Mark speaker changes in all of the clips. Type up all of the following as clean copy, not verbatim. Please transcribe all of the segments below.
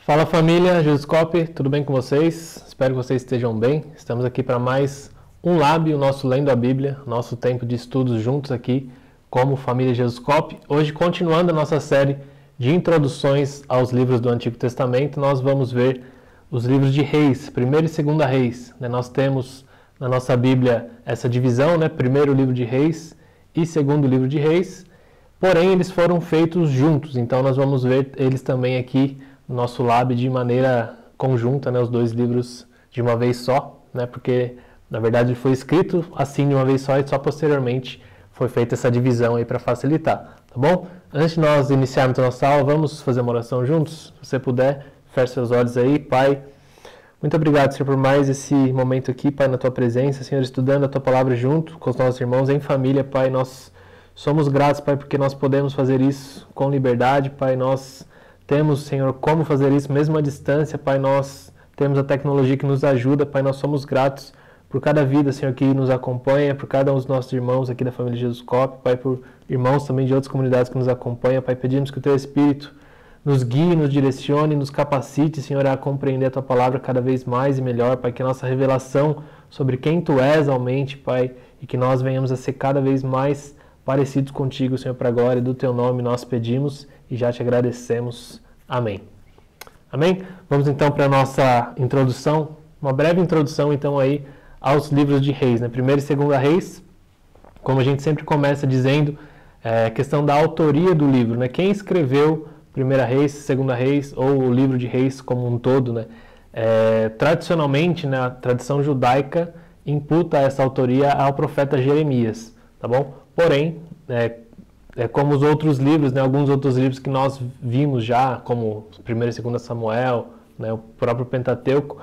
Speaker 1: Fala família, Jesuscope, tudo bem com vocês? Espero que vocês estejam bem. Estamos aqui para mais um Lab, o nosso Lendo a Bíblia, nosso tempo de estudos juntos aqui como família Jesuscope. Hoje, continuando a nossa série de introduções aos livros do Antigo Testamento, nós vamos ver os livros de Reis, 1º e 2º Reis. Nós temos na nossa Bíblia essa divisão, primeiro livro de Reis e segundo livro de Reis, porém eles foram feitos juntos, então nós vamos ver eles também aqui no nosso Lab de maneira conjunta, os dois livros de uma vez só, porque na verdade ele foi escrito assim de uma vez só e só posteriormente foi feita essa divisão aí para facilitar, tá bom? Antes de nós iniciarmos a nossa aula, vamos fazer uma oração juntos? Se você puder, feche seus olhos aí. Pai, muito obrigado, Senhor, por mais esse momento aqui, Pai, na Tua presença, Senhor, estudando a Tua palavra junto com os nossos irmãos em família, Pai. Nós somos gratos, Pai, porque nós podemos fazer isso com liberdade, Pai. Nós temos, Senhor, como fazer isso mesmo à distância, Pai. Nós temos a tecnologia que nos ajuda, Pai. Nós somos gratos por cada vida, Senhor, que nos acompanha, por cada um dos nossos irmãos aqui da família Jesuscope, Pai, por irmãos também de outras comunidades que nos acompanham, Pai. Pedimos que o Teu Espírito nos guie, nos direcione, nos capacite, Senhor, a compreender a Tua palavra cada vez mais e melhor, Pai, que a nossa revelação sobre quem Tu és aumente, Pai, e que nós venhamos a ser cada vez mais parecidos contigo, Senhor, para a glória do Teu nome, nós pedimos e já Te agradecemos. Amém. Amém? Vamos então para a nossa introdução, uma breve introdução então aí aos livros de Reis, 1º e 2º Reis, como a gente sempre começa dizendo, questão da autoria do livro, Quem escreveu 1ª Reis, 2ª Reis, ou o livro de Reis como um todo, tradicionalmente, a tradição judaica imputa essa autoria ao profeta Jeremias, tá bom? Porém, como os outros livros, alguns outros livros que nós vimos já, como 1º e 2º Samuel, o próprio Pentateuco,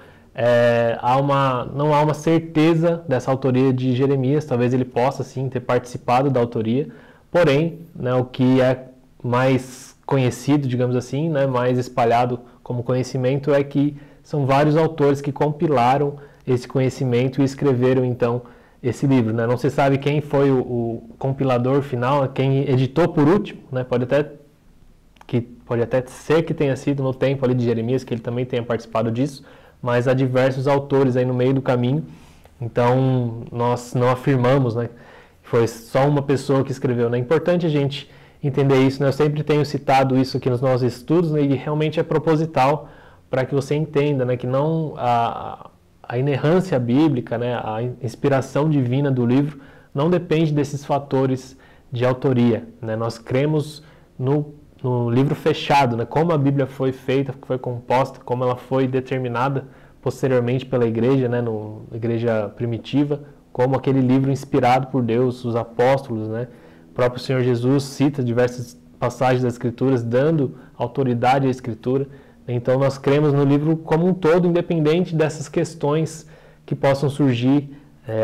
Speaker 1: não há uma certeza dessa autoria de Jeremias, talvez ele possa sim ter participado da autoria, porém, o que é mais conhecido, digamos assim, mais espalhado como conhecimento, é que são vários autores que compilaram esse conhecimento e escreveram, então, esse livro. Não se sabe quem foi o compilador final, quem editou por último, pode até ser que tenha sido no tempo ali de Jeremias, que ele também tenha participado disso, mas há diversos autores aí no meio do caminho, então nós não afirmamos, que foi só uma pessoa que escreveu. É importante a gente entender isso, Eu sempre tenho citado isso aqui nos nossos estudos, e realmente é proposital para que você entenda, que não a inerrância bíblica, a inspiração divina do livro não depende desses fatores de autoria, Nós cremos no livro fechado, como a Bíblia foi feita, foi composta, como ela foi determinada posteriormente pela igreja, na igreja primitiva, como aquele livro inspirado por Deus, os apóstolos, O próprio Senhor Jesus cita diversas passagens das Escrituras, dando autoridade à Escritura. Então, nós cremos no livro como um todo, independente dessas questões que possam surgir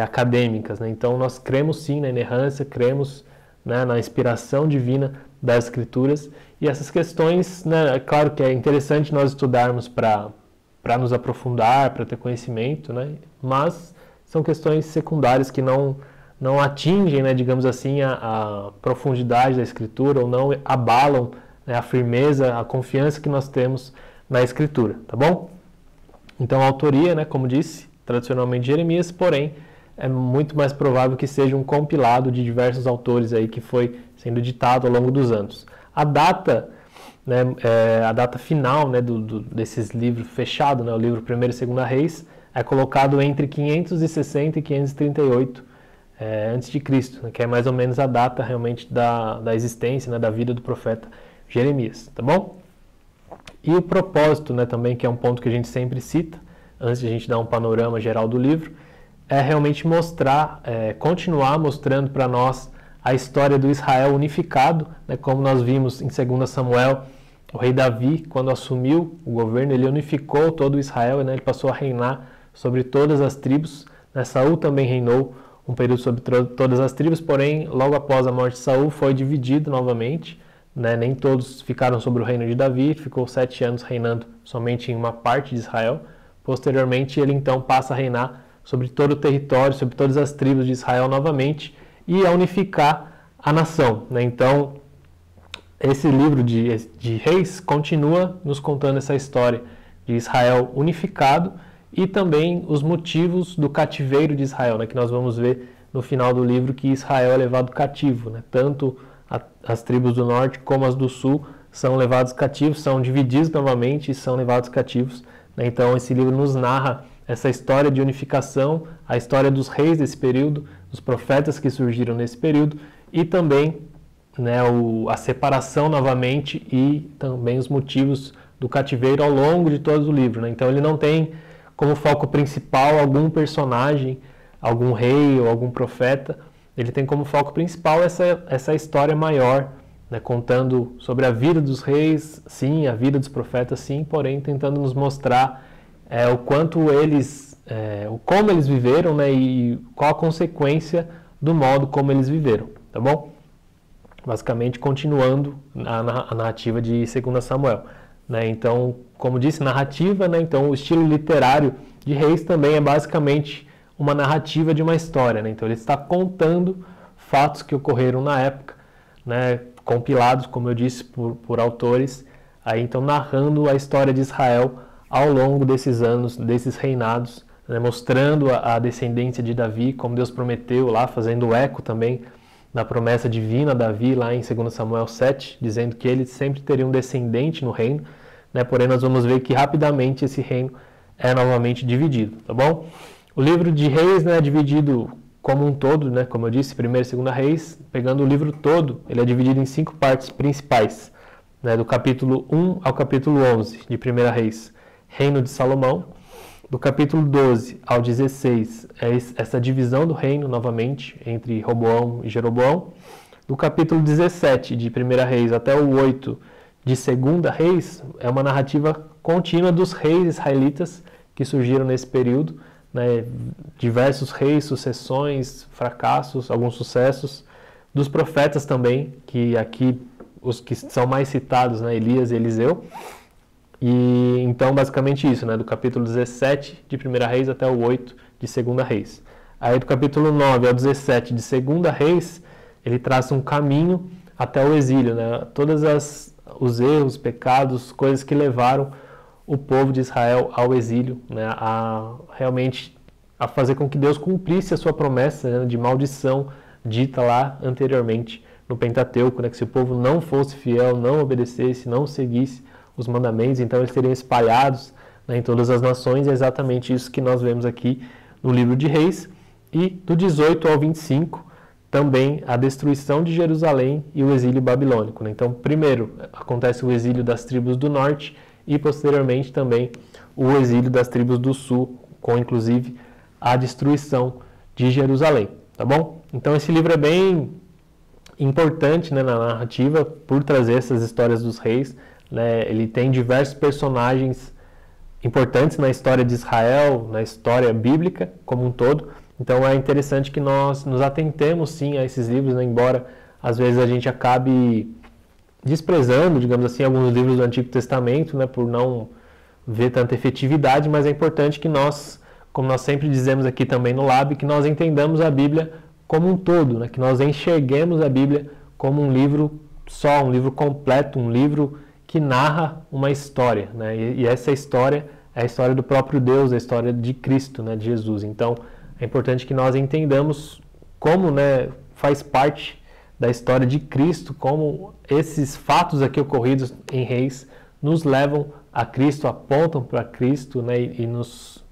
Speaker 1: acadêmicas. Então, nós cremos sim na inerrância, cremos na inspiração divina das Escrituras. E essas questões, é claro que é interessante nós estudarmos para nos aprofundar, para ter conhecimento, mas são questões secundárias que não atingem, digamos assim, a profundidade da Escritura, ou não abalam a firmeza, a confiança que nós temos na Escritura, tá bom? Então a autoria, como disse, tradicionalmente Jeremias, porém é muito mais provável que seja um compilado de diversos autores aí que foi sendo ditado ao longo dos anos. A data, a data final desses livros fechado, o livro 1º e 2º Reis, é colocado entre 560 e 538 antes de Cristo, que é mais ou menos a data realmente da existência, da vida do profeta Jeremias, tá bom? E o propósito, também, que é um ponto que a gente sempre cita, antes de a gente dar um panorama geral do livro, é realmente mostrar, continuar mostrando para nós a história do Israel unificado, como nós vimos em 2 Samuel, o rei Davi, quando assumiu o governo, ele unificou todo o Israel, ele passou a reinar sobre todas as tribos. Saul também reinou um período sobre todas as tribos, porém, logo após a morte de Saul, foi dividido novamente, nem todos ficaram sobre o reino de Davi, ficou 7 anos reinando somente em uma parte de Israel. Posteriormente, ele então passa a reinar sobre todo o território, sobre todas as tribos de Israel novamente, e a unificar a nação. Então, esse livro de Reis continua nos contando essa história de Israel unificado e também os motivos do cativeiro de Israel, né, que nós vamos ver no final do livro que Israel é levado cativo, né, tanto as tribos do norte como as do sul são levados cativos, são divididos novamente e são levados cativos. Né, então esse livro nos narra essa história de unificação, a história dos reis desse período, dos profetas que surgiram nesse período e também, né, a separação novamente e também os motivos do cativeiro ao longo de todo o livro. Né? Então ele não tem como foco principal algum personagem, algum rei ou algum profeta. Ele tem como foco principal essa história maior, né, contando sobre a vida dos reis, sim, a vida dos profetas, sim, porém tentando nos mostrar o quanto eles, como eles viveram, né, e qual a consequência do modo como eles viveram, tá bom? Basicamente continuando a narrativa de 2 Samuel. Né? Então, como disse, narrativa, né? Então o estilo literário de Reis também é basicamente uma narrativa de uma história. Né? Então ele está contando fatos que ocorreram na época, né? Compilados, como eu disse, por autores, aí então narrando a história de Israel ao longo desses anos, desses reinados, né? Mostrando a descendência de Davi, como Deus prometeu lá, fazendo eco também na promessa divina a Davi, lá em 2 Samuel 7, dizendo que ele sempre teria um descendente no reino, né? Porém nós vamos ver que rapidamente esse reino é novamente dividido, tá bom? O livro de Reis, né, é dividido como um todo, né, como eu disse, 1º e 2º Reis, pegando o livro todo, ele é dividido em 5 partes principais, né, do capítulo 1 ao capítulo 11 de 1º Reis, Reino de Salomão. Do capítulo 12 ao 16, é essa divisão do reino, novamente, entre Roboão e Jeroboão. Do capítulo 17 de 1ª Reis até o 8 de 2ª Reis, é uma narrativa contínua dos reis israelitas que surgiram nesse período. Né? Diversos reis, sucessões, fracassos, alguns sucessos. Dos profetas também, que aqui os que são mais citados, né? Elias e Eliseu. E então, basicamente isso, né? Do capítulo 17 de 1ª Reis até o 8 de 2ª Reis. Aí do capítulo 9 ao 17 de 2ª Reis, ele traça um caminho até o exílio, né? Todos os erros, pecados, coisas que levaram o povo de Israel ao exílio, né? Realmente a fazer com que Deus cumprisse a sua promessa, né, de maldição dita lá anteriormente no Pentateuco, né? Que se o povo não fosse fiel, não obedecesse, não seguisse os mandamentos, então eles seriam espalhados, né, em todas as nações. É exatamente isso que nós vemos aqui no livro de Reis. E do 18 ao 25, também a destruição de Jerusalém e o exílio babilônico. Né? Então, primeiro acontece o exílio das tribos do norte e posteriormente também o exílio das tribos do sul, com inclusive a destruição de Jerusalém. Tá bom? Então esse livro é bem importante, né, na narrativa, por trazer essas histórias dos reis. Né, ele tem diversos personagens importantes na história de Israel, na história bíblica como um todo. Então é interessante que nós nos atentemos sim a esses livros, né, embora às vezes a gente acabe desprezando, digamos assim, alguns livros do Antigo Testamento, né, por não ver tanta efetividade, mas é importante que nós, como nós sempre dizemos aqui também no Lab, que nós entendamos a Bíblia como um todo, né, que nós enxerguemos a Bíblia como um livro só, um livro completo, um livro que narra uma história, né? E essa história é a história do próprio Deus, a história de Cristo, né? De Jesus. Então, é importante que nós entendamos como, né, faz parte da história de Cristo, como esses fatos aqui ocorridos em Reis nos levam a Cristo, apontam para Cristo, né? E nos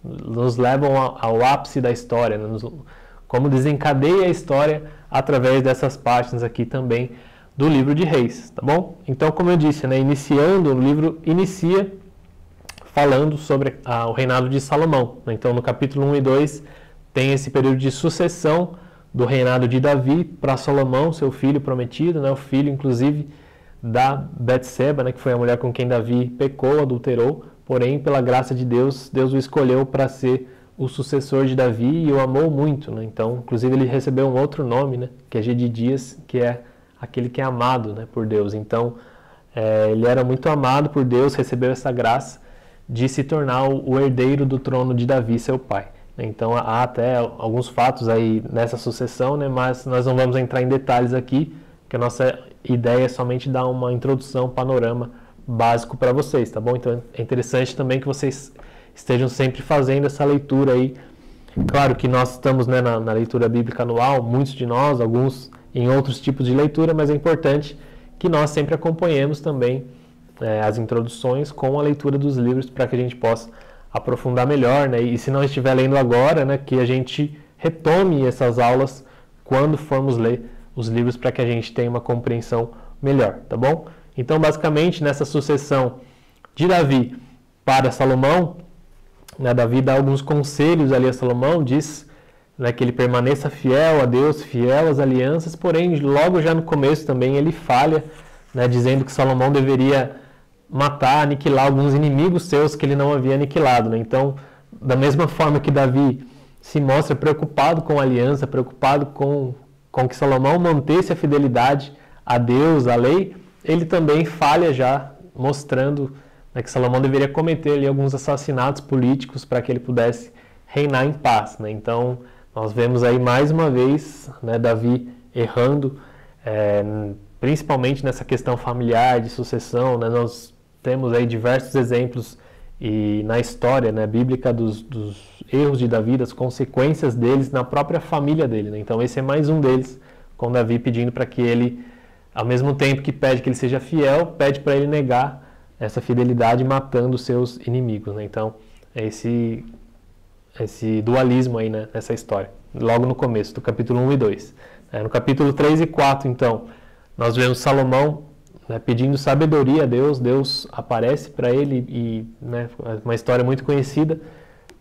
Speaker 1: levam ao ápice da história, né? Como desencadeia a história através dessas páginas aqui também do livro de Reis, tá bom? Então, como eu disse, né, iniciando, o livro inicia falando sobre o reinado de Salomão. Né? Então, no capítulo 1 e 2, tem esse período de sucessão do reinado de Davi para Salomão, seu filho prometido, né? O filho, inclusive, da Betseba, né, que foi a mulher com quem Davi pecou, adulterou, porém, pela graça de Deus, Deus o escolheu para ser o sucessor de Davi e o amou muito. Né? Então, inclusive, ele recebeu um outro nome, né, que é Gedidias, que é aquele que é amado, né, por Deus. Então, ele era muito amado por Deus, recebeu essa graça de se tornar o herdeiro do trono de Davi, seu pai. Então, há até alguns fatos aí nessa sucessão, né, mas nós não vamos entrar em detalhes aqui, que a nossa ideia é somente dar uma introdução, um panorama básico para vocês, tá bom? Então é interessante também que vocês estejam sempre fazendo essa leitura aí. Claro que nós estamos, né, na leitura bíblica anual, muitos de nós, alguns em outros tipos de leitura, mas é importante que nós sempre acompanhemos também as introduções com a leitura dos livros para que a gente possa aprofundar melhor, né? E se não estiver lendo agora, né, que a gente retome essas aulas quando formos ler os livros para que a gente tenha uma compreensão melhor, tá bom? Então, basicamente, nessa sucessão de Davi para Salomão, né, Davi dá alguns conselhos ali a Salomão, diz, né, que ele permaneça fiel a Deus, fiel às alianças, porém, logo já no começo também ele falha, né, dizendo que Salomão deveria matar, aniquilar alguns inimigos seus que ele não havia aniquilado, né? Então, da mesma forma que Davi se mostra preocupado com a aliança, preocupado com que Salomão mantesse a fidelidade a Deus, à lei, ele também falha já, mostrando, né, que Salomão deveria cometer ali alguns assassinatos políticos para que ele pudesse reinar em paz, né? Então, nós vemos aí mais uma vez, né, Davi errando, principalmente nessa questão familiar, de sucessão, né? Nós temos aí diversos exemplos e na história, né, bíblica dos erros de Davi, das consequências deles na própria família dele, né? Então esse é mais um deles, com Davi pedindo para que ele, ao mesmo tempo que pede que ele seja fiel, pede para ele negar essa fidelidade matando seus inimigos, né? Então é esse dualismo aí, né, nessa história, logo no começo do capítulo 1 e 2. No capítulo 3 e 4, então, nós vemos Salomão, né, pedindo sabedoria a Deus. Deus aparece para ele e, né, uma história muito conhecida,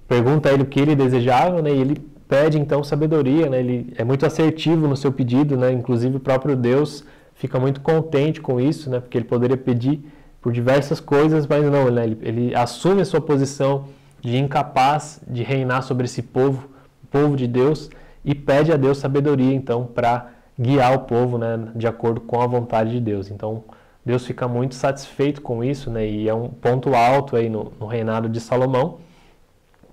Speaker 1: pergunta a ele o que ele desejava, né, e ele pede então sabedoria, né, ele é muito assertivo no seu pedido, né, inclusive o próprio Deus fica muito contente com isso, né, porque ele poderia pedir por diversas coisas, mas não, né, ele assume a sua posição de incapaz de reinar sobre esse povo, o povo de Deus, e pede a Deus sabedoria então para guiar o povo, né, de acordo com a vontade de Deus. Então Deus fica muito satisfeito com isso, né, e é um ponto alto aí no reinado de Salomão.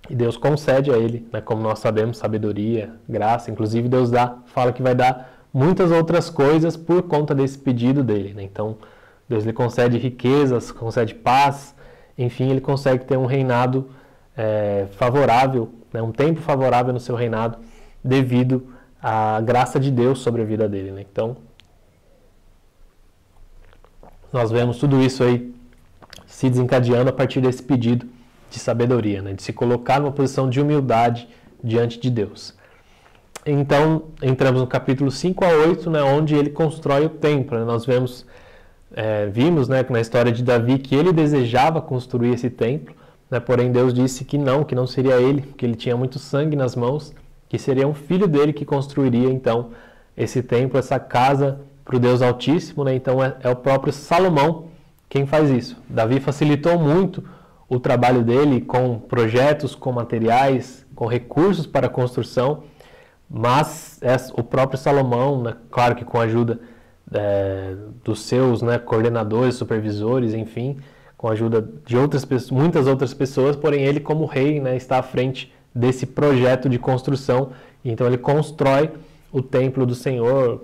Speaker 1: E Deus concede a ele, né, como nós sabemos, sabedoria, graça. Inclusive Deus fala que vai dar muitas outras coisas por conta desse pedido dele, né? Então Deus lhe concede riquezas, concede paz, enfim, ele consegue ter um reinado favorável, né, um tempo favorável no seu reinado devido à graça de Deus sobre a vida dele, né? Então nós vemos tudo isso aí se desencadeando a partir desse pedido de sabedoria, né, de se colocar numa posição de humildade diante de Deus. Então, entramos no capítulo 5 a 8, né, onde ele constrói o templo, né? Nós vimos, né, na história de Davi que ele desejava construir esse templo, né, porém Deus disse que não seria ele, que ele tinha muito sangue nas mãos, que seria um filho dele que construiria então esse templo, essa casa para o Deus Altíssimo, né? Então é o próprio Salomão quem faz isso. Davi facilitou muito o trabalho dele com projetos, com materiais, com recursos para a construção, mas o próprio Salomão, né, claro que com a ajuda dos seus, né, coordenadores, supervisores, enfim, com a ajuda de muitas outras pessoas, porém ele como rei, né, está à frente desse projeto de construção. Então ele constrói o templo do Senhor,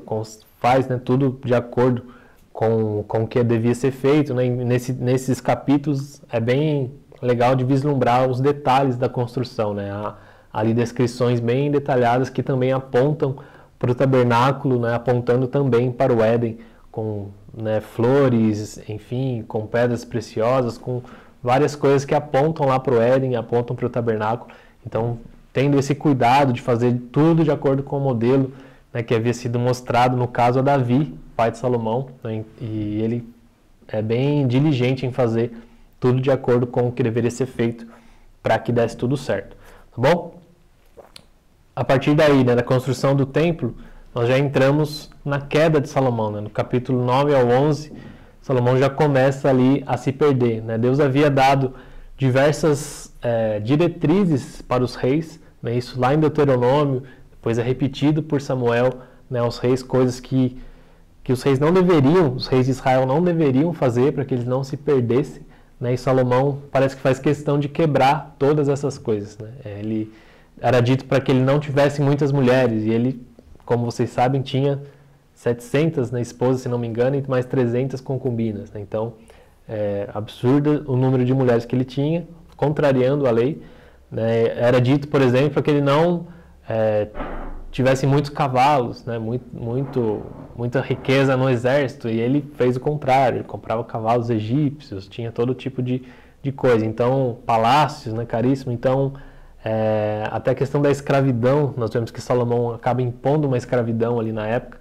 Speaker 1: faz, né, tudo de acordo com o que devia ser feito, né? Nesses capítulos é bem legal de vislumbrar os detalhes da construção, né? Há ali descrições bem detalhadas que também apontam para o tabernáculo, né, apontando também para o Éden, com, né, flores, enfim, com pedras preciosas, com várias coisas que apontam lá para o Éden, apontam para o tabernáculo. Então, tendo esse cuidado de fazer tudo de acordo com o modelo, né, que havia sido mostrado no caso a Davi, pai de Salomão, né, e ele é bem diligente em fazer tudo de acordo com o que deveria ser feito para que desse tudo certo, tá bom? A partir daí, né, da construção do templo, nós já entramos na queda de Salomão, né? No capítulo 9 ao 11, Salomão já começa ali a se perder, né? Deus havia dado diversas diretrizes para os reis, né? Isso lá em Deuteronômio, depois é repetido por Samuel, né, aos reis, coisas que os reis não deveriam, os reis de Israel não deveriam fazer para que eles não se perdessem, né? E Salomão parece que faz questão de quebrar todas essas coisas, né? Ele era dito para que ele não tivesse muitas mulheres, e ele, como vocês sabem, tinha 700, né, esposas, se não me engano, e mais 300 concubinas, né? Então, absurdo o número de mulheres que ele tinha, contrariando a lei, né? Era dito, por exemplo, que ele não tivesse muitos cavalos, né? Muita riqueza no exército, e ele fez o contrário, ele comprava cavalos egípcios, tinha todo tipo de coisa. Então, palácios, né, caríssimo. Então, até a questão da escravidão, nós vemos que Salomão acaba impondo uma escravidão ali na época,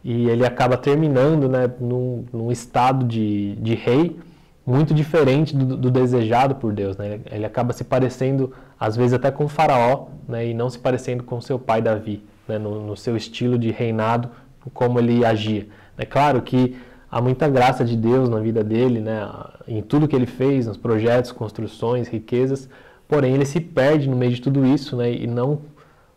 Speaker 1: e ele acaba terminando, né, num estado de rei muito diferente do desejado por Deus, né? Ele acaba se parecendo, às vezes, até com o faraó, né, e não se parecendo com seu pai Davi, né, no seu estilo de reinado, como ele agia. É claro que há muita graça de Deus na vida dele, né, em tudo que ele fez, nos projetos, construções, riquezas, porém ele se perde no meio de tudo isso, né, e não,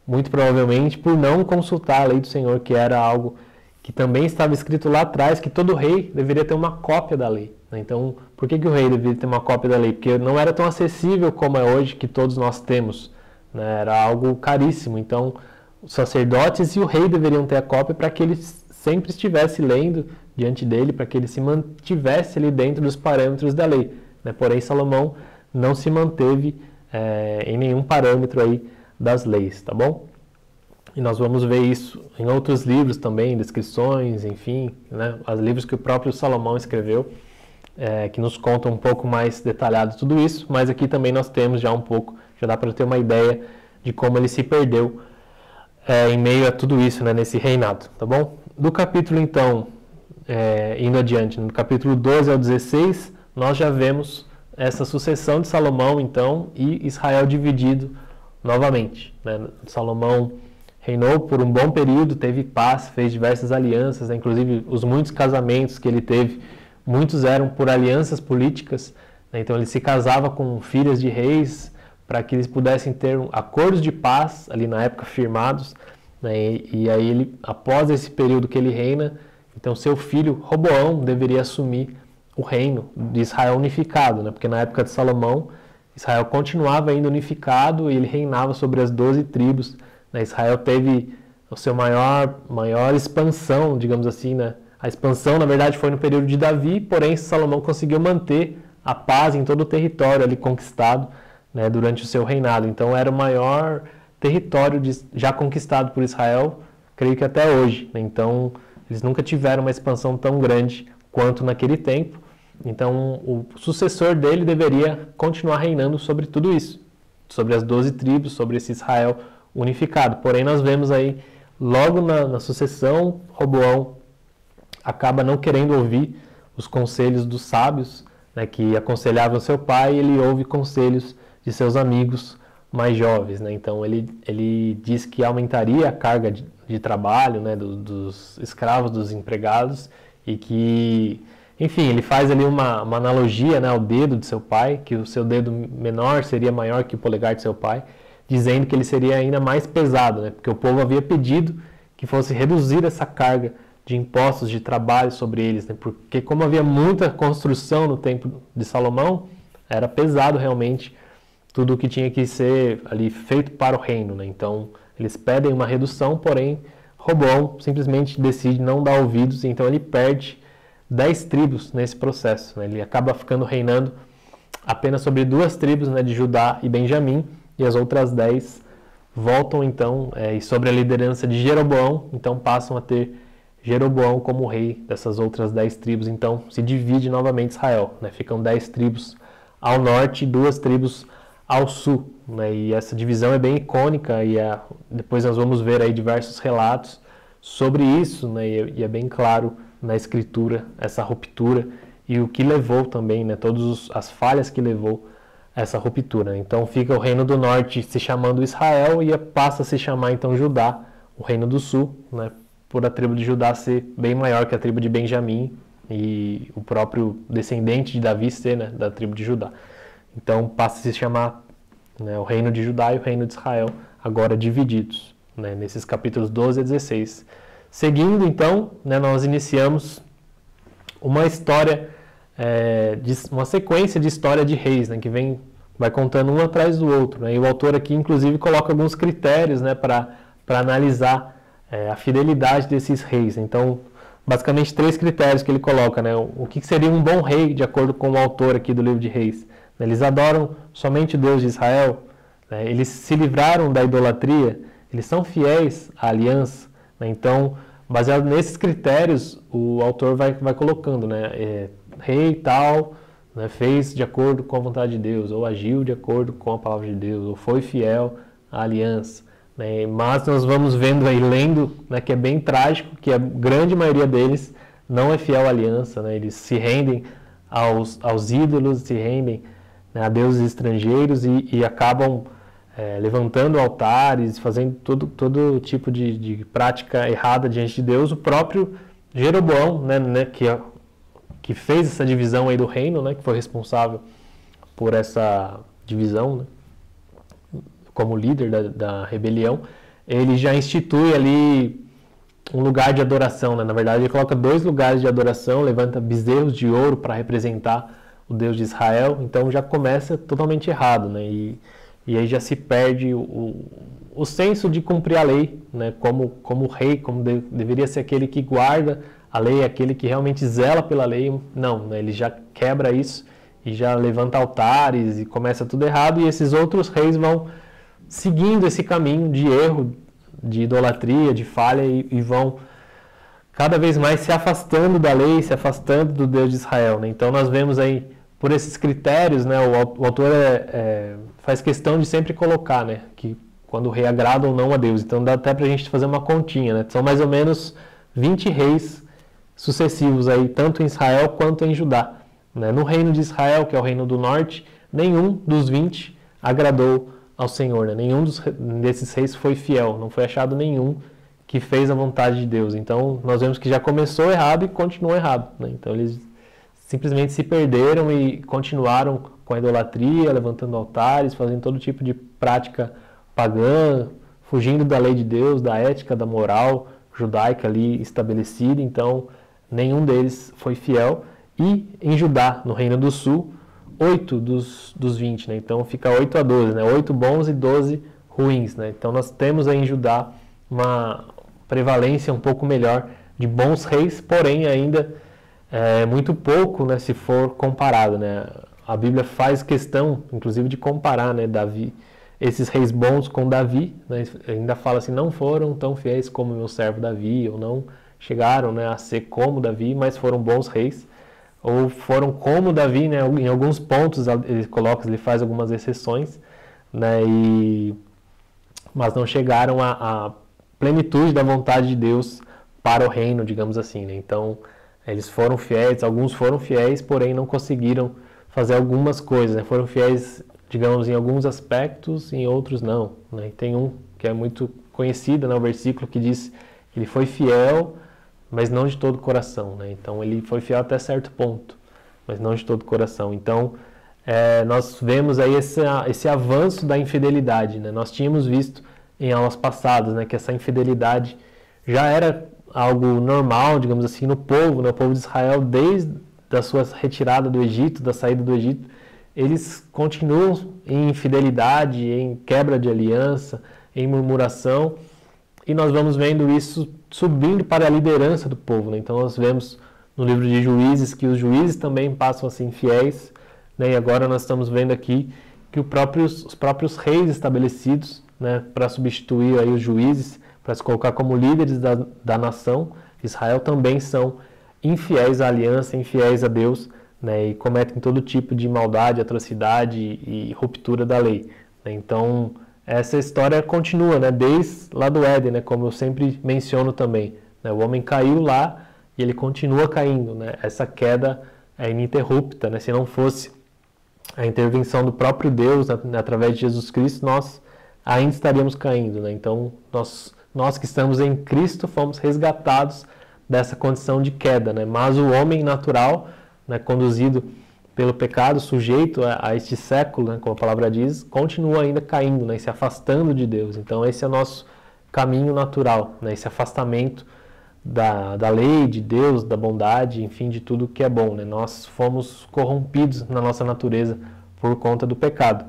Speaker 1: muito provavelmente, por não consultar a lei do Senhor, que era algo que também estava escrito lá atrás, que todo rei deveria ter uma cópia da lei, né? Então, por que o rei deveria ter uma cópia da lei? Porque não era tão acessível como é hoje, que todos nós temos, né? Era algo caríssimo. Então, os sacerdotes e o rei deveriam ter a cópia para que ele sempre estivesse lendo diante dele, para que ele se mantivesse ali dentro dos parâmetros da lei, né? Porém, Salomão não se manteve em nenhum parâmetro aí das leis, tá bom? E nós vamos ver isso em outros livros também, descrições, enfim, né? Os livros que o próprio Salomão escreveu, que nos contam um pouco mais detalhado tudo isso, mas aqui também nós temos já um pouco, já dá para ter uma ideia de como ele se perdeu em meio a tudo isso, né, nesse reinado, tá bom? Do capítulo, então, indo adiante, no capítulo 12 ao 16, nós já vemos essa sucessão de Salomão, então, e Israel dividido novamente, né? Salomão reinou por um bom período, teve paz, fez diversas alianças, né? Inclusive os muitos casamentos que ele teve, muitos eram por alianças políticas, né? Então ele se casava com filhas de reis para que eles pudessem ter acordos de paz ali na época firmados, né? E aí ele, após esse período que ele reina, então seu filho Roboão deveria assumir o reino de Israel unificado, né? Porque na época de Salomão, Israel continuava ainda unificado e ele reinava sobre as 12 tribos. Israel teve a sua maior expansão, digamos assim, né? A expansão, na verdade, foi no período de Davi, porém Salomão conseguiu manter a paz em todo o território ali conquistado, né, durante o seu reinado. Então era o maior território já conquistado por Israel, creio que até hoje, né? Então eles nunca tiveram uma expansão tão grande quanto naquele tempo. Então o sucessor dele deveria continuar reinando sobre tudo isso, sobre as 12 tribos, sobre esse Israel unificado. Porém, nós vemos aí, logo na sucessão, Roboão acaba não querendo ouvir os conselhos dos sábios, né, que aconselhavam seu pai, e ele ouve conselhos de seus amigos mais jovens, né? Então, ele diz que aumentaria a carga de trabalho, né, dos escravos, dos empregados, e que, enfim, ele faz ali uma analogia, né, ao dedo de seu pai, que o seu dedo menor seria maior que o polegar de seu pai, dizendo que ele seria ainda mais pesado, né? Porque o povo havia pedido que fosse reduzir essa carga de impostos, de trabalho sobre eles, né? Porque como havia muita construção no tempo de Salomão, era pesado realmente tudo o que tinha que ser ali feito para o reino, né? Então eles pedem uma redução, porém Roboão simplesmente decide não dar ouvidos, e então ele perde 10 tribos nesse processo, né? Ele acaba ficando reinando apenas sobre 2 tribos, né, de Judá e Benjamim, e as outras 10 voltam então, e sobre a liderança de Jeroboão, então passam a ter Jeroboão como rei dessas outras 10 tribos, então se divide novamente Israel, né? Ficam 10 tribos ao norte e 2 tribos ao sul, né? E essa divisão é bem icônica, e depois nós vamos ver aí diversos relatos sobre isso, né? E é bem claro na escritura essa ruptura e o que levou também, né? Todas as falhas que levou essa ruptura. Então fica o reino do norte se chamando Israel e passa a se chamar então Judá, o reino do sul, né, por a tribo de Judá ser bem maior que a tribo de Benjamim e o próprio descendente de Davi ser, né, da tribo de Judá. Então passa a se chamar, né, o reino de Judá e o reino de Israel, agora divididos, né, nesses capítulos 12 a 16. Seguindo então, né, nós iniciamos uma história, uma sequência de história de reis, né, que vai contando um atrás do outro, né, e o autor aqui inclusive coloca alguns critérios, né, para analisar a fidelidade desses reis. Então, basicamente 3 critérios que ele coloca, né? O que seria um bom rei, de acordo com o autor aqui do livro de Reis? Eles adoram somente o Deus de Israel, né? Eles se livraram da idolatria, eles são fiéis à aliança, né? Então, baseado nesses critérios, o autor vai colocando, né? Rei tal, né? Fez de acordo com a vontade de Deus, ou agiu de acordo com a palavra de Deus, ou foi fiel à aliança, né? Mas nós vamos vendo aí, lendo, né, que é bem trágico, que a grande maioria deles não é fiel à aliança, né? Eles se rendem aos ídolos, se rendem, né, a deuses estrangeiros e acabam levantando altares, fazendo todo tipo de prática errada diante de Deus. O próprio Jeroboão, né, que fez essa divisão aí do reino, né, que foi responsável por essa divisão, né, como líder da rebelião, ele já institui ali um lugar de adoração, né? Na verdade, ele coloca 2 lugares de adoração, levanta bezerros de ouro para representar o Deus de Israel, então já começa totalmente errado, né? E aí já se perde o senso de cumprir a lei, né? Como rei, como deveria ser aquele que guarda a lei, aquele que realmente zela pela lei. Não, né? Ele já quebra isso e já levanta altares e começa tudo errado, e esses outros reis vão seguindo esse caminho de erro, de idolatria, de falha, e vão cada vez mais se afastando da lei, se afastando do Deus de Israel, né? Então nós vemos aí, por esses critérios, né, o autor faz questão de sempre colocar, né, que quando o rei agrada ou não a Deus. Então dá até para a gente fazer uma continha, né? São mais ou menos 20 reis sucessivos aí, tanto em Israel quanto em Judá, né? No reino de Israel, que é o reino do norte, nenhum dos 20 agradou ao Senhor, né? Nenhum desses reis foi fiel, não foi achado nenhum que fez a vontade de Deus. Então nós vemos que já começou errado e continuou errado, né? Então eles simplesmente se perderam e continuaram com a idolatria, levantando altares, fazendo todo tipo de prática pagã, fugindo da lei de Deus, da ética, da moral judaica ali estabelecida. Então nenhum deles foi fiel. E em Judá, no Reino do Sul, 8 dos 20, né? Então fica 8-12, né? 8 bons e 12 ruins, né? Então nós temos aí em Judá uma prevalência um pouco melhor de bons reis, porém ainda muito pouco, né, se for comparado, né? A Bíblia faz questão, inclusive, de comparar, né, esses reis bons com Davi, né? Ainda fala assim, não foram tão fiéis como meu servo Davi, ou não chegaram, né, a ser como Davi, mas foram bons reis. Ou foram como Davi, né? Em alguns pontos ele faz algumas exceções, né? Mas não chegaram à plenitude da vontade de Deus para o reino, digamos assim, né? Então eles foram fiéis, alguns foram fiéis, porém não conseguiram fazer algumas coisas, né? Foram fiéis, digamos, em alguns aspectos, em outros não, né? E tem um que é muito conhecido, né? O versículo que diz que ele foi fiel, mas não de todo o coração, né? Então ele foi fiel até certo ponto, mas não de todo o coração. Então nós vemos aí esse avanço da infidelidade, né? Nós tínhamos visto em aulas passadas, né, que essa infidelidade já era algo normal, digamos assim, no povo, né? O povo de Israel, desde a sua retirada do Egito, da saída do Egito, eles continuam em infidelidade, em quebra de aliança, em murmuração, e nós vamos vendo isso subindo para a liderança do povo, né? Então nós vemos no livro de Juízes que os juízes também passam a ser infiéis, né? E agora nós estamos vendo aqui que os próprios reis estabelecidos, né, para substituir aí os juízes, para se colocar como líderes da nação, Israel, também são infiéis à aliança, infiéis a Deus, né, e cometem todo tipo de maldade, atrocidade e ruptura da lei, né? Então essa história continua, né, desde lá do Éden, né, como eu sempre menciono também, né? O homem caiu lá e ele continua caindo, né? Essa queda é ininterrupta, né? Se não fosse a intervenção do próprio Deus, né, através de Jesus Cristo, nós ainda estaríamos caindo, né? Então nós que estamos em Cristo fomos resgatados dessa condição de queda, né? Mas o homem natural, né, conduzido pelo pecado, sujeito a este século, né, como a palavra diz, continua ainda caindo, né, se afastando de Deus. Então esse é o nosso caminho natural, né, esse afastamento da lei, de Deus, da bondade, enfim, de tudo que é bom, né? Nós fomos corrompidos na nossa natureza por conta do pecado.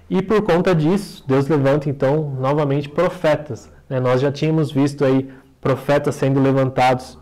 Speaker 1: E por conta disso, Deus levanta então novamente profetas, né? Nós já tínhamos visto aí profetas sendo levantados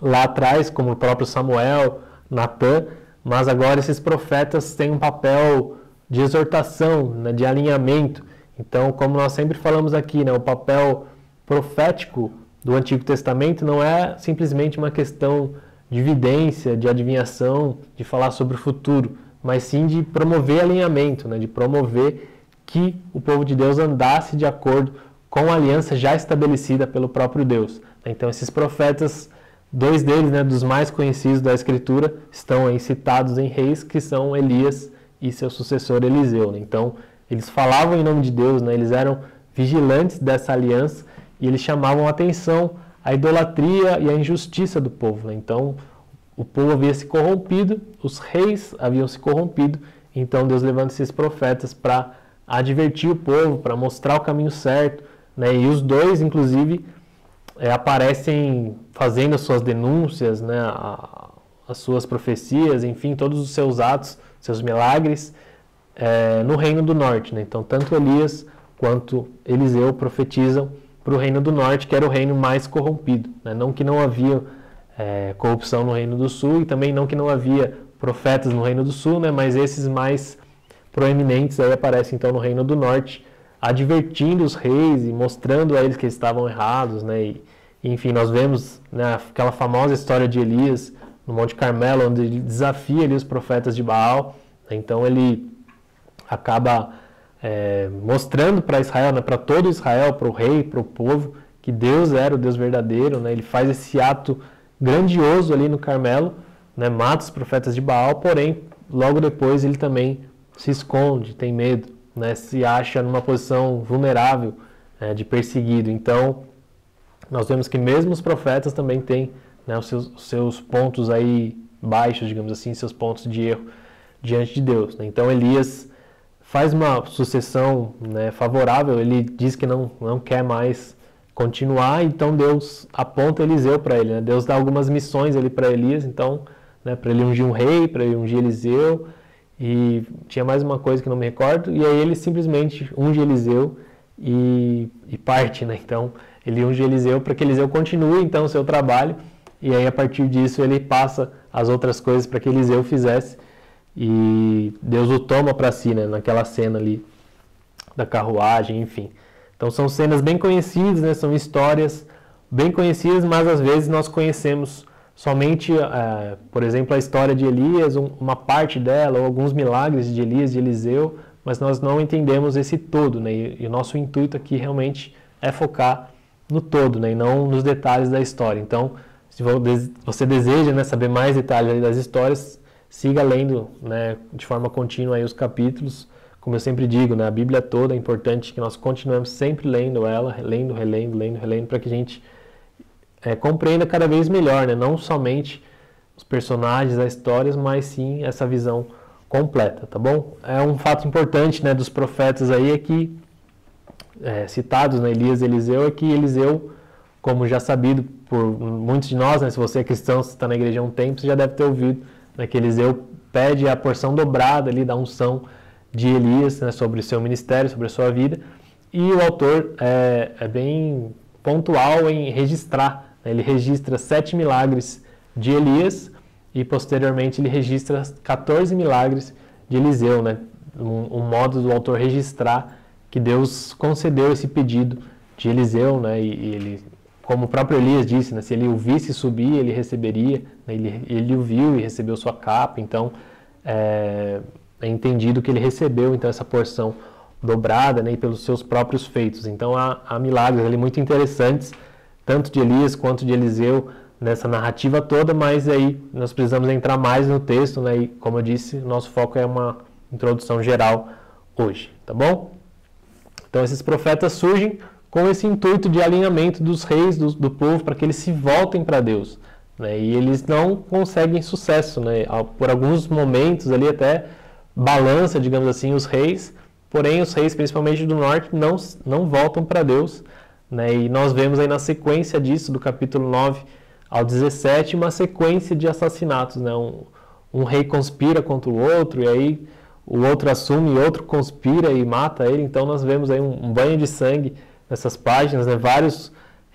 Speaker 1: lá atrás, como o próprio Samuel, Natã, mas agora esses profetas têm um papel de exortação, né, de alinhamento. Então, como nós sempre falamos aqui, né, o papel profético do Antigo Testamento não é simplesmente uma questão de vidência, de adivinhação, de falar sobre o futuro, mas sim de promover alinhamento, né, de promover que o povo de Deus andasse de acordo com a aliança já estabelecida pelo próprio Deus. Então, esses profetas, dois deles, né, dos mais conhecidos da Escritura, estão aí citados em Reis, que são Elias e seu sucessor Eliseu. Né? Então, eles falavam em nome de Deus, né? Eles eram vigilantes dessa aliança e eles chamavam a atenção à idolatria e à injustiça do povo. Né? Então, o povo havia se corrompido, os reis haviam se corrompido, então Deus levanta esses profetas para advertir o povo, para mostrar o caminho certo, né? E os dois, inclusive, aparecem fazendo as suas denúncias, né? As suas profecias, enfim, todos os seus atos, seus milagres, no Reino do Norte. Né? Então, tanto Elias quanto Eliseu profetizam para o Reino do Norte, que era o reino mais corrompido. Né? Não que não havia corrupção no Reino do Sul, e também não que não havia profetas no Reino do Sul, né? Mas esses mais proeminentes aí aparecem então no Reino do Norte, advertindo os reis e mostrando a eles que eles estavam errados, né? E, enfim, nós vemos, né, aquela famosa história de Elias no Monte Carmelo, onde ele desafia ali os profetas de Baal. Né? Então ele acaba mostrando para Israel, né, para todo Israel, para o rei, para o povo, que Deus era o Deus verdadeiro. Né? Ele faz esse ato grandioso ali no Carmelo, né? Mata os profetas de Baal, porém, logo depois ele também se esconde, tem medo, né? Se acha numa posição vulnerável, de perseguido. Então, nós vemos que mesmo os profetas também têm, né, os seus pontos aí baixos, digamos assim, seus pontos de erro diante de Deus. Né? Então, Elias faz uma sucessão, né, favorável, ele diz que não quer mais continuar, então Deus aponta Eliseu para ele. Né? Deus dá algumas missões ali para Elias, então, né, para ele ungir um rei, para ele ungir Eliseu, e tinha mais uma coisa que não me recordo, e aí ele simplesmente unge Eliseu e parte. Né? Então, ele unge Eliseu para que Eliseu continue então o seu trabalho, e aí a partir disso ele passa as outras coisas para que Eliseu fizesse, e Deus o toma para si, né, naquela cena ali da carruagem, enfim. Então são cenas bem conhecidas, né, são histórias bem conhecidas, mas às vezes nós conhecemos somente, por exemplo, a história de Elias, uma parte dela, ou alguns milagres de Elias e de Eliseu, mas nós não entendemos esse todo, né, e o nosso intuito aqui realmente é focar no todo, né, e não nos detalhes da história. Então, se você deseja, né, saber mais detalhes das histórias, siga lendo, né, de forma contínua aí os capítulos. Como eu sempre digo, né, a Bíblia toda é importante que nós continuemos sempre lendo ela, lendo, relendo, para que a gente compreenda cada vez melhor, né, não somente os personagens, as histórias, mas sim essa visão completa, tá bom? É um fato importante, né, dos profetas aí é que, citados, né, Elias e Eliseu, é que Eliseu, como já sabido por muitos de nós, né, se você é cristão, se está na igreja há um tempo, você já deve ter ouvido, né, que Eliseu pede a porção dobrada ali da unção de Elias, né, sobre o seu ministério, sobre a sua vida, e o autor é bem pontual em registrar, né, ele registra 7 milagres de Elias e posteriormente ele registra 14 milagres de Eliseu, né, um modo do autor registrar que Deus concedeu esse pedido de Eliseu, né, e ele, como o próprio Elias disse, né, se ele o visse subir, ele receberia, né, ele o viu e recebeu sua capa, então é entendido que ele recebeu então essa porção dobrada, né, e pelos seus próprios feitos. Então há milagres ali muito interessantes, tanto de Elias quanto de Eliseu, nessa narrativa toda, mas aí nós precisamos entrar mais no texto, né, e como eu disse, o nosso foco é uma introdução geral hoje, tá bom? Então esses profetas surgem com esse intuito de alinhamento dos reis, do povo, para que eles se voltem para Deus. Né? E eles não conseguem sucesso. Né? Por alguns momentos ali até balança, digamos assim, os reis, porém os reis, principalmente do norte, não voltam para Deus. Né? E nós vemos aí na sequência disso, do capítulo 9 ao 17, uma sequência de assassinatos. Né? Um rei conspira contra o outro, e aí o outro assume, e outro conspira e mata ele. Então nós vemos aí um banho de sangue nessas páginas, né? Vários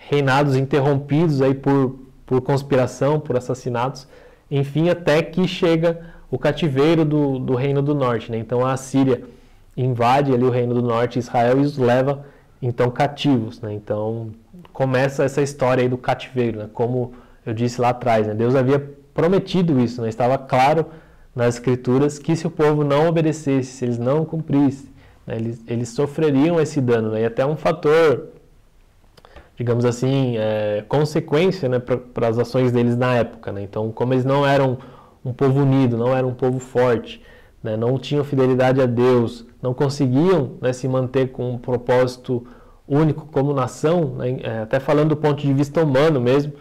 Speaker 1: reinados interrompidos aí por conspiração, por assassinatos, enfim, até que chega o cativeiro do Reino do Norte, né? Então a Assíria invade ali o Reino do Norte, Israel, e os leva então cativos, né? Então começa essa história aí do cativeiro, né? Como eu disse lá atrás, né? Deus havia prometido isso, né? Estava claro nas Escrituras que se o povo não obedecesse, se eles não cumprissem, né? Eles sofreriam esse dano, né? E até um fator, digamos assim, consequência, né, para as ações deles na época, né? Então, como eles não eram um povo unido, não eram um povo forte, né, não tinham fidelidade a Deus, não conseguiam, né, se manter com um propósito único como nação, né, até falando do ponto de vista humano mesmo,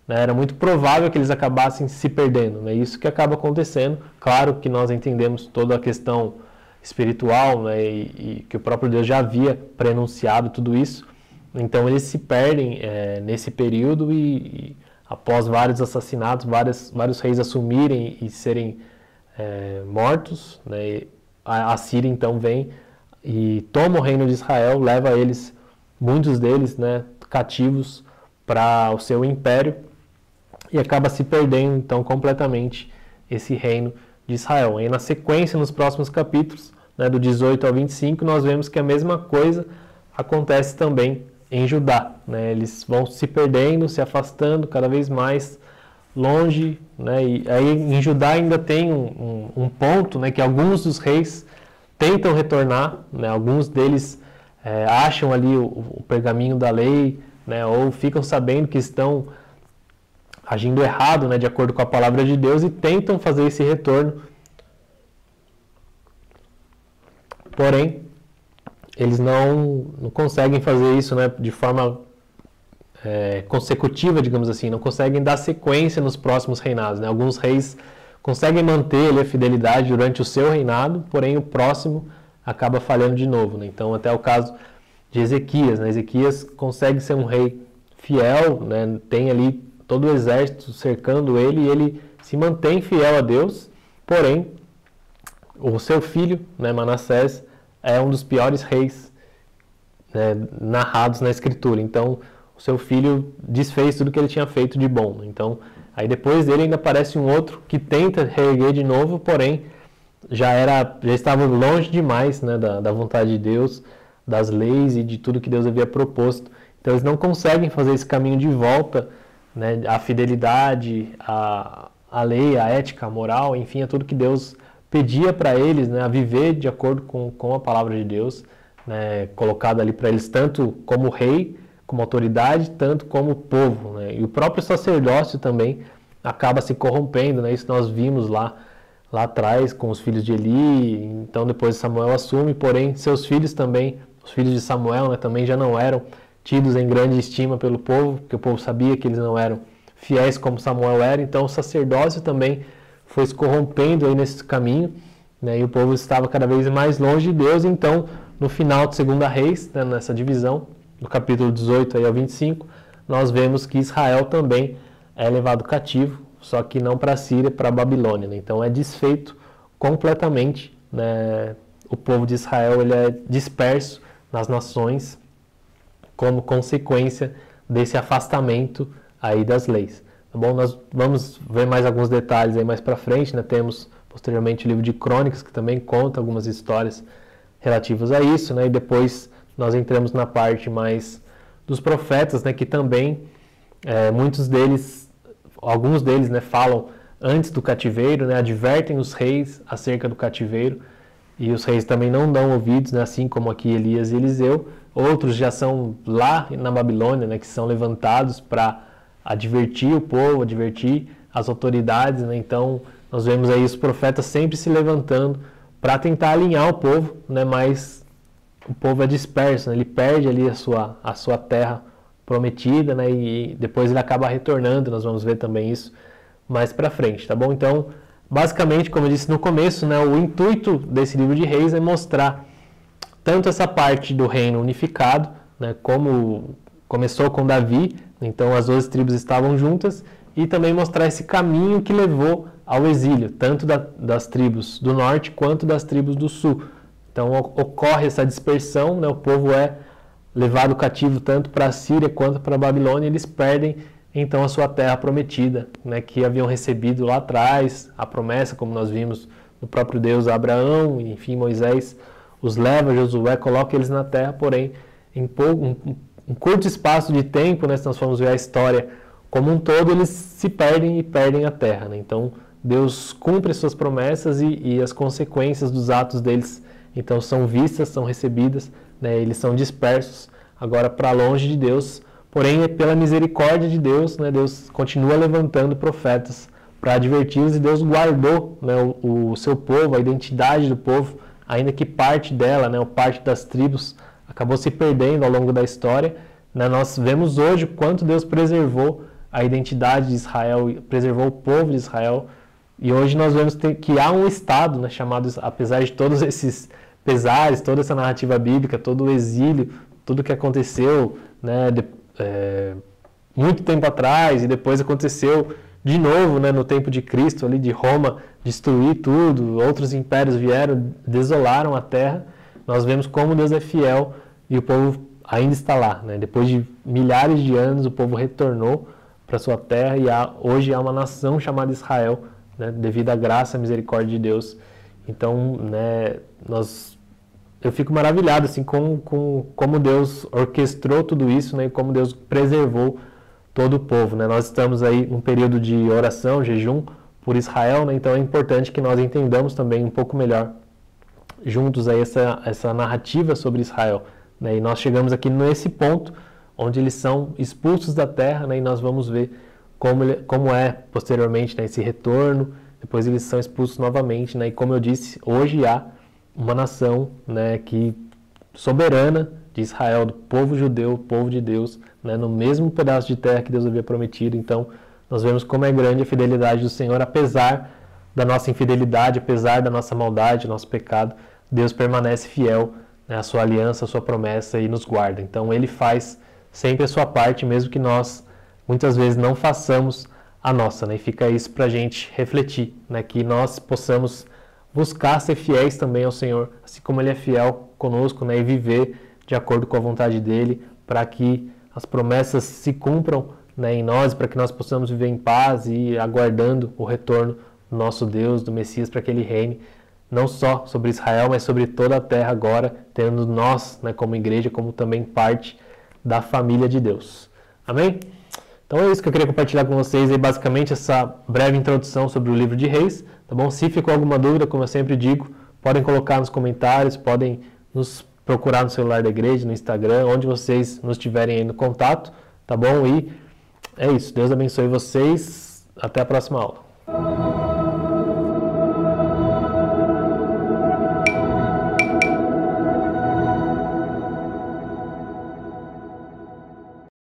Speaker 1: né, era muito provável que eles acabassem se perdendo, né? Isso que acaba acontecendo. Claro que nós entendemos toda a questão espiritual, né, e que o próprio Deus já havia prenunciado tudo isso. Então eles se perdem nesse período e após vários assassinatos, vários reis assumirem e serem mortos, né, a Síria então vem e toma o reino de Israel, leva eles, muitos deles, né, cativos para o seu império, e acaba se perdendo então completamente esse reino de Israel. E na sequência, nos próximos capítulos, né, do 18 ao 25, nós vemos que a mesma coisa acontece também em Judá, né? Eles vão se perdendo, se afastando cada vez mais longe, né? E aí em Judá ainda tem um ponto, né, que alguns dos reis tentam retornar, né? Alguns deles acham ali o pergaminho da lei, né? Ou ficam sabendo que estão agindo errado, né, de acordo com a palavra de Deus, e tentam fazer esse retorno. Porém, eles não conseguem fazer isso, né, de forma consecutiva, digamos assim, não conseguem dar sequência nos próximos reinados, né? Alguns reis conseguem manter ali a fidelidade durante o seu reinado, porém o próximo acaba falhando de novo, né? Então, até o caso de Ezequias, né? Ezequias consegue ser um rei fiel, né? Tem ali todo o exército cercando ele e ele se mantém fiel a Deus, porém o seu filho, né, Manassés, é um dos piores reis, né, narrados na Escritura. Então, o seu filho desfez tudo que ele tinha feito de bom. Então, aí depois dele ainda aparece um outro que tenta reerguer de novo, porém já estava longe demais, né, da vontade de Deus, das leis e de tudo que Deus havia proposto. Então, eles não conseguem fazer esse caminho de volta, né, à fidelidade, à lei, à ética, à moral, enfim, a tudo que Deus pedia para eles, né, a viver de acordo com a palavra de Deus, né, colocada ali para eles tanto como rei, como autoridade, tanto como povo, né? E o próprio sacerdócio também acaba se corrompendo, né? Isso nós vimos lá atrás com os filhos de Eli. Então depois Samuel assume, porém seus filhos também, os filhos de Samuel, né, também já não eram tidos em grande estima pelo povo, porque o povo sabia que eles não eram fiéis como Samuel era. Então o sacerdócio também foi se corrompendo aí nesse caminho, né? E o povo estava cada vez mais longe de Deus. Então no final de 2 Reis, né, nessa divisão, do capítulo 18 aí ao 25, nós vemos que Israel também é levado cativo, só que não para a Síria, para a Babilônia, né? Então é desfeito completamente, né? O povo de Israel ele é disperso nas nações como consequência desse afastamento aí das leis. Tá bom? Nós vamos ver mais alguns detalhes aí mais para frente, né? Temos posteriormente o livro de Crônicas, que também conta algumas histórias relativas a isso, né? E depois nós entramos na parte mais dos profetas, né, que também alguns deles, né, falam antes do cativeiro, né, advertem os reis acerca do cativeiro, e os reis também não dão ouvidos, né, assim como aqui Elias e Eliseu. Outros já são lá na Babilônia, né, que são levantados para advertir o povo, advertir as autoridades, né? Então nós vemos aí os profetas sempre se levantando para tentar alinhar o povo, né, mas o povo é disperso, né? Ele perde ali a sua terra prometida, né? E depois ele acaba retornando. Nós vamos ver também isso mais para frente, tá bom? Então, basicamente, como eu disse no começo, né, o intuito desse livro de Reis é mostrar tanto essa parte do reino unificado, né, como começou com Davi, então as 12 tribos estavam juntas, e também mostrar esse caminho que levou ao exílio, tanto das tribos do norte quanto das tribos do sul. Então ocorre essa dispersão, né? O povo é levado cativo tanto para a Síria quanto para a Babilônia, eles perdem então a sua terra prometida, né, que haviam recebido lá atrás, a promessa, como nós vimos no próprio Deus a Abraão, enfim, Moisés os leva, Josué coloca eles na terra, porém, em um curto espaço de tempo, né, se nós formos ver a história como um todo, eles se perdem e perdem a terra, né? Então, Deus cumpre suas promessas e as consequências dos atos deles, então, são vistas, são recebidas, né, eles são dispersos agora para longe de Deus. Porém, pela misericórdia de Deus, né, Deus continua levantando profetas para adverti-los, e Deus guardou, né, o seu povo, a identidade do povo, ainda que parte dela, né, ou parte das tribos, acabou se perdendo ao longo da história. Né, nós vemos hoje o quanto Deus preservou a identidade de Israel, preservou o povo de Israel, e hoje nós vemos que há um Estado, né, chamado, apesar de todos esses pesares, toda essa narrativa bíblica, todo o exílio, tudo que aconteceu, né, muito tempo atrás, e depois aconteceu de novo, né, no tempo de Cristo, ali de Roma, destruir tudo, outros impérios vieram, desolaram a terra. Nós vemos como Deus é fiel e o povo ainda está lá, né? Depois de milhares de anos, o povo retornou para sua terra, e hoje há uma nação chamada Israel, né, devido à graça e misericórdia de Deus. Então, né, eu fico maravilhado assim, com como Deus orquestrou tudo isso, né, e como Deus preservou todo o povo. Né? Nós estamos aí num período de oração, jejum por Israel, né? Então é importante que nós entendamos também um pouco melhor juntos aí essa narrativa sobre Israel. Né? E nós chegamos aqui nesse ponto onde eles são expulsos da terra, né? E nós vamos ver como é posteriormente, né, esse retorno. Depois eles são expulsos novamente, né? E como eu disse, hoje há uma nação, né, soberana de Israel, do povo judeu, povo de Deus, né, no mesmo pedaço de terra que Deus havia prometido. Então, nós vemos como é grande a fidelidade do Senhor, apesar da nossa infidelidade, apesar da nossa maldade, nosso pecado, Deus permanece fiel, né, à sua aliança, à sua promessa, e nos guarda. Então, Ele faz sempre a sua parte, mesmo que nós, muitas vezes, não façamos a nossa, né, e fica isso para a gente refletir, né, que nós possamos buscar ser fiéis também ao Senhor, assim como Ele é fiel conosco, né, e viver de acordo com a vontade dEle, para que as promessas se cumpram, né, em nós, para que nós possamos viver em paz e aguardando o retorno do nosso Deus, do Messias, para que Ele reine, não só sobre Israel, mas sobre toda a terra agora, tendo nós, né, como igreja, como também parte da família de Deus. Amém? Então é isso que eu queria compartilhar com vocês, aí, basicamente essa breve introdução sobre o livro de Reis, tá bom? Se ficou alguma dúvida, como eu sempre digo, podem colocar nos comentários, podem nos procurar no celular da igreja, no Instagram, onde vocês nos tiverem aí no contato, tá bom? E é isso, Deus abençoe vocês, até a próxima aula.